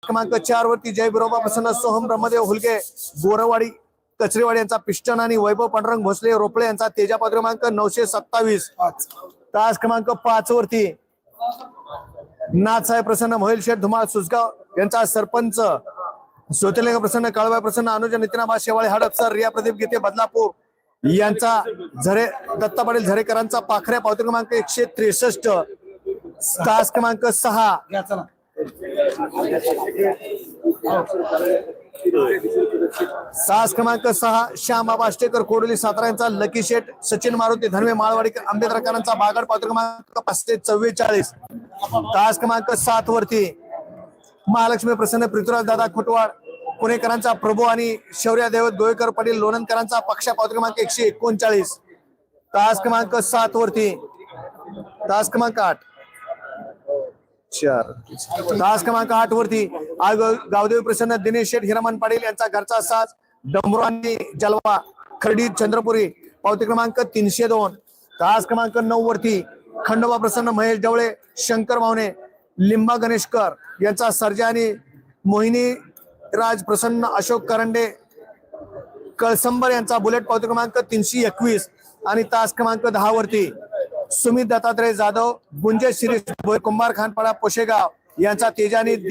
क्रमांक 4 वरती जय बिरोबा प्रसन्न सोहम ब्रह्मदेव हुलगे गोरवाडी कचरेवाडी यांचा पिस्टन आणि वैभव पांडुरंग भोसले रोपळे यांचा तेजा पद क्रमांक 927। तास क्रमांक 5 वरती नाथसाहेब प्रसन्न मोहिल शेठ धुमाळ सुसगाव यांचा सरपंच ज्योतिर्लिंग प्रसन्न काळबाई प्रसन्न अनुज नितीनाबा शेवाळे हडपसर रिया प्रदीप गीते बदलापूर यांचा झरे दत्ता पाटील झरेकरांचा पाखऱ्या पावती क्रमांक 163। तास क्रमांक 6 तास क्रमांक 6 श्याम बाबा आष्टेकर कोडोली सातारा यांचा लकी शेठ सचिन मारुती धनवे माळवाडी आंबेडकरांचा बागड पावती क्रमांक 544। तास क्रमांक 7 वरती महालक्ष्मी प्रसन्न पृथ्वीराज दादा खोटवाड पुणेकरांचा प्रभू आणि शौर्य देवत गोवेकर पाटील लोणंदकरांचा पक्षा पावती क्रमांक 139। तास क्रमांक 7 वरती तास क्रमांक 8 तास क्रमांक 8 वरती गावदेवी प्रसन्न दिनेश शेठ हिरामन पाटील यांचा घरचा साज डमरू आणि जलवा खर्डी चंद्रपुरी पावती क्रमांक 302। तास क्रमांक 9 वरती खंडोबा प्रसन्न महेश डवळे शंकर मावणे लिंबा गणेशकर यांचा सर्जा आणि मोहिनी राज प्रसन्न अशोक करंडे कळसंबर यांचा बुलेट पावती क्रमांक 321। आणि तास क्रमांक 10 वरती सुमित दत्तात्रय जाधव गुंजे शिरीष कुंभार खानपाडा पोशेगाव यांचा तेजानी दिलीप